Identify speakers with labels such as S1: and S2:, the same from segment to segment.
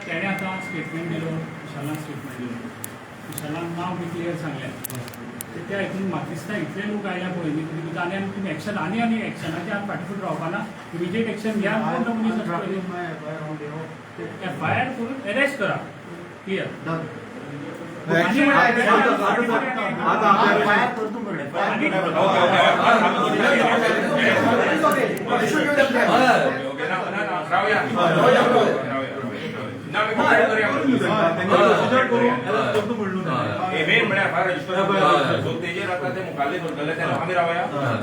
S1: त्याने आता स्टेटमेंट दिलं, विशालान स्टेटमेंट दिलं, विशालान नाव बी क्लियर सांगलें. ते हातून म्हाका दिसता इतले लोक आयल्या पळय न्ही आनी तुमी एक्शन आनी एक्शनाचे आमी फाटीफूट रावपा ना. इमिजिएट एक्शन घ्या, कोण मनीस FIR करून अरेस्ट करा. क्लियर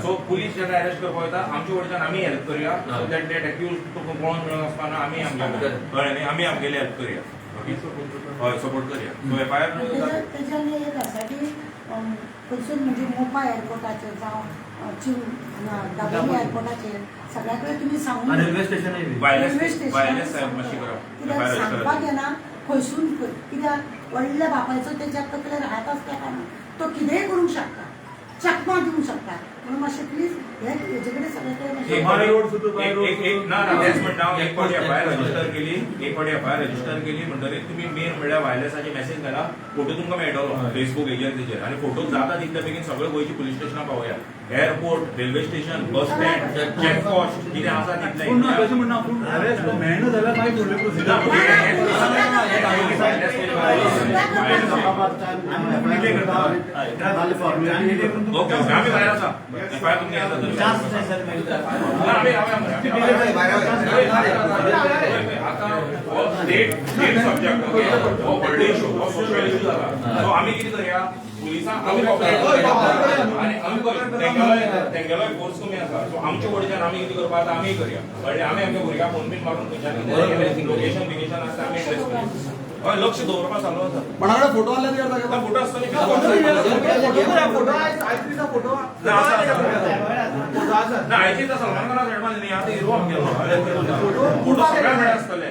S2: सो पुलीस जेन्ना अरेस्ट करपाक वयता आमच्या वयच्यान आमी हेल्प करूया. सो दॅट डेट एक्यूज तुका पळोवन मेळून वचपाना आमी आमगेली हेल्प करूया. हय सपोर्ट करूया. सो FIR
S3: त्याच्यानी एक आसा की खंयसून म्हणजे मोपा एअरपोर्टाचेर जावं दाबोळी एअरपोर्टाचेर सगळ्या कडेन तुमी सांगून
S2: रेल्वे स्टेशन
S3: कित्याक सांगपाक येना खंयसून कित्याक व्हडल्या बापायचो तेच्या तकलेर हात आसल्या कारणान तो कितेंय करूंक शकता, चकमा दिवंक शकता. म्हणून मातशें प्लीज हेजे कडेन सगळे कडेन
S2: एक फावटी FIR रजिस्टर केली म्हणटकीर तुमी मेन म्हणल्यार वायलन्साची मेसेज घाला. फोटो तुमकां मेळटलो फेसबूक हेजेर तेजेर आनी फोटो जाता तितले बेगीन सगळे गोंयची पुलीस स्टेशनां पावया. Airport, railway station, bus stand, checkpost कितें आसा तितलें
S4: मेळना जाल्यार मागीर फुडले प्रोसिजर
S2: ओके आमी भायर आसा. FIR तुमगे आता स्टेट सब्जेक्ट हो बर्डे इशू हो सोशल इशू जाला. सो आमी कितें करया पुलिसांक आमी आनी आमी तेंगेलोय फोर्स कमी आसा. सो आमच्या वयच्यान आमी कितें करपा आतां आमी करया. कळ्ळें आमी आमच्या भुरग्यांक फोन बीन मारून खंयच्यान लोकेशन बिकेशन आसता आमी ट्रेस करया. हय लक्ष दवरपा चालू आसा.
S4: पण हांगा फोटो आले तयार जागे
S2: फोटो आसतले
S4: फोटो
S2: ना आयचीच सलमान खानाक एडवान्स न्ही आतां हिरो आमगेलो फोटो सगळ्या मेळ्ळे आसतले.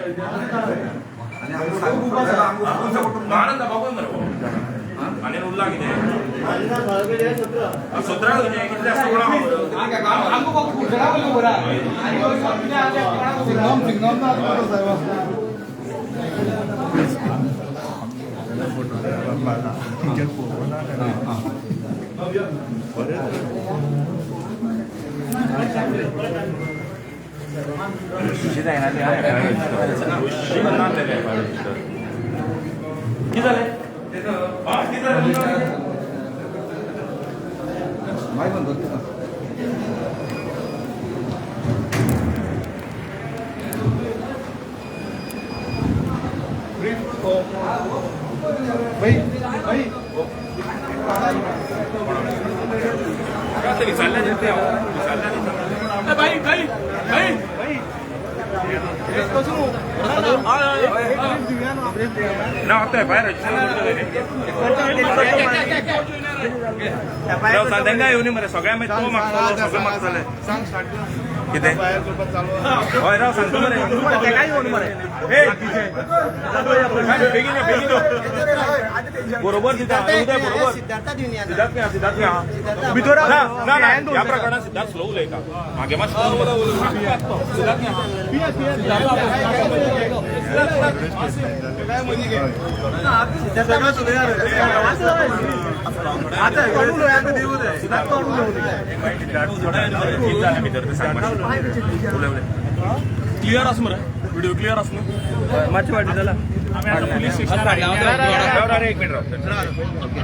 S2: आनंद बाबूय मरे आनी उरला कितें 17 खंयचे कितले आसता कोणाक कितें जायना कितें जालें
S4: माय बंद भाई भाई
S2: विचारल्या
S1: भाई भाई भाई
S2: ना आता FIR रजिस्टर तेंका येवनी मरे सगळ्या मागीर तो मागतालो सगळे मागताले कितें हय राव सांगता मरे तेकाय येवनी मरे बेगीन बेगीन बरोबर दिता उदय बरोबर सिद्धार्थ भितर ना ना ह्या प्रकरणात सिद्धार्थ स्लो उलयता मागे मातशें क्लियर आस मरे व्हिडिओ क्लियर आस न्हू मातशें वाटी जाला
S1: पुलीस स्टेशनार
S2: एक मिनट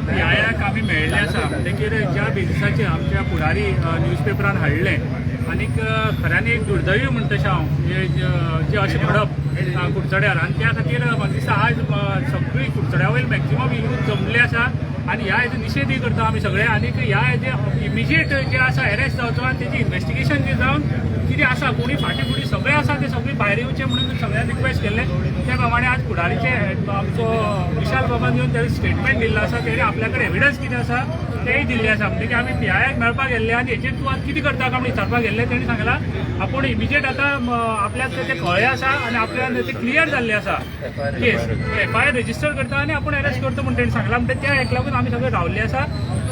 S1: न्यायाक आमी मेळिल्ले आसा. देखीर ज्या बेजिसाचेर आमच्या फुडारी न्यूजपेपरान हाडलें आनीक खऱ्यांनी एक दुर्दैवी म्हणटा तशें हांव जे अशें घडप कुडचड्यार आनी त्या खातीर म्हाका दिसता आज सगळीं कुडचड्या वयली मॅक्झिमम यूथ जमले आसा आनी ह्या हेजो निशेधय करता आमी सगळे. आनीक ह्या हेजे इमिजिएट जे आसा अरेस्ट जावचो आनी तेजी इन्वेस्टिगेशन जे जावन कितें आसा कोणी फाटी फुटी सगळे आसा ते सगळे भायर येवचे म्हणून सगळ्यांनी रिक्वेस्ट केल्ले त्या प्रमाणे आज फुडारीचे आमचो विशाल बाबान येवन तेणे स्टेटमेंट दिल्लो आसा तेणे आपल्या कडेन एविडन्स कितें आसा तेय दिल्ले आसा म्हणजे आमी PIAक मेळपाक गेल्ले आनी हेचेर तूं आतां कितें करता काय विचारपाक गेल्ले तेणी सांगलां आपूण इमिजिएट आतां आपल्याक ते कळ्ळें आसा आनी आपल्याक ते क्लियर जाल्लें आसा केस FIR रजिस्टर करता आनी आपूण अरेस्ट करता म्हणून तेणी सांगलां म्हणजे त्या हेका लागून आमी सगळे रावल्ले आसा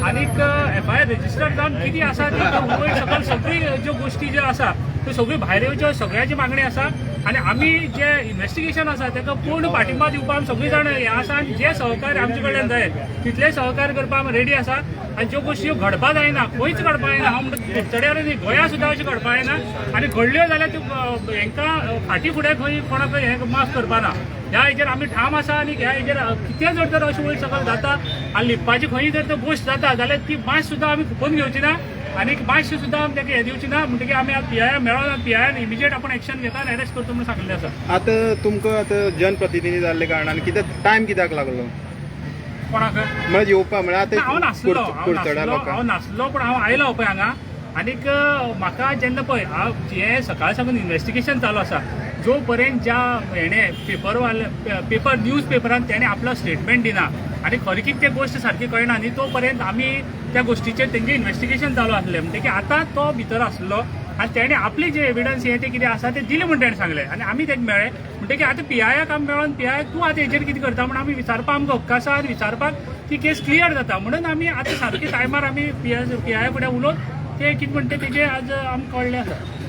S1: आनीक FIR रजिस्टर जावन कितें आसा ती वयर सकयल सगळी ज्यो गोश्टी ज्यो आसा त्यो सगळ्यो भायर येवच्यो सगळ्याची मागणी आसा आनी आमी जे इन्व्हेस्टिगेशन आसा ताका पूर्ण पाठिंबा दिवपाक आमी सगळीं जाण हें आसा आनी जे सहकार्य आमचे कडल्यान जाय तितलें सहकार्य करपाक आमी रेडी आसा आनी ज्यो गोश्टी घडपाक जायना खंयच घडपाक जायना हांव म्हणटा कुडचड्यार न्ही गोंया सुद्दां अशें घडपाक जायना आनी घडल्यो जाल्यार त्यो हांकां फाटी फुडें खंय कोणाक हें माफ करपाना ह्या हेचेर आमी ठाम आसा आनी ह्या हेचेर कितें जर तर अशें वयर सकयल जाता आनी लिपपाची खंय जर तर गोश्ट जाता जाल्यार ती मातशी सुद्दां आमी फुकोवन घेवची ना आनी मातशी सुद्दां आमी ताका हें दिवची ना म्हणटकीर आमी आतां PIA मेळोन PIAन इमिजिएट आपूण एक्शन घेता आनी अरेस्ट करता म्हणून सांगलें आसा
S5: आता तुमकां आता जनप्रतिनिधी जाल्ले कारणान कितें टायम कित्याक लागलो
S1: कोणाक
S5: म्हणजे येवपाक म्हळ्यार
S1: हांव नासलो
S5: कुडचड्या लोकांक
S1: हांव नासलो पण हांव आयलो पळय हांगा आनीक म्हाका जेन्ना पळय हांव जें सकाळ साकून इन्व्हेस्टिगेशन चालू आसा जो पर्यंत ज्या हेणे पेपर न्यूज पेपरान तेणे आपलो स्टेटमेंट दिना आनी खरी कितें तें गोश्ट सारकी कळना न्ही तो पर्यंत आमी त्या गोश्टीचेर तेंचें इन्व्हेस्टिगेशन चालू आसलें म्हणटकीर आतां तो भितर आसलो आनी तेणे आपली जे एविडन्स हें तें कितें आसा तें दिलें म्हणून तेणें सांगलें आनी आमी तेका मेळ्ळे म्हणटकीर आतां PIAक आमी मेळोन PIA तूं आतां हेचेर कितें करता म्हणून आमी विचारपाक आमकां हक्क आसा आनी विचारपाक ती केस क्लियर जाता म्हणून आमी आतां सारके टायमार आमी PIA फुडें उलोवन ते कितें म्हणटा तेजें आज आमकां कळ्ळें आसा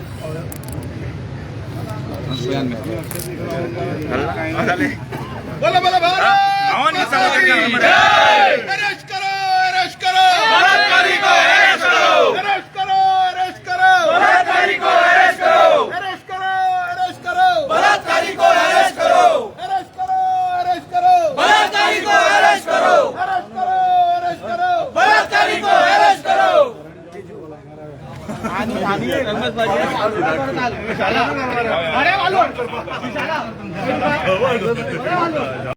S5: बोला बोला अरेस्ट करो अरेस्ट करो बलात्कारी को अरेस्ट करो अरेस्ट करो अरेस्ट करो बलात्कारी को अरेस्ट करो अरेस्ट करो अरेस्ट करो बलात्कारी को अरेस्ट करो अरेस्ट करो अरेस्ट करो बलात्कारी को अरेस्ट करो अरेस्ट करो अरेस्ट करो बलात्कारी को अरेस्ट करो आणि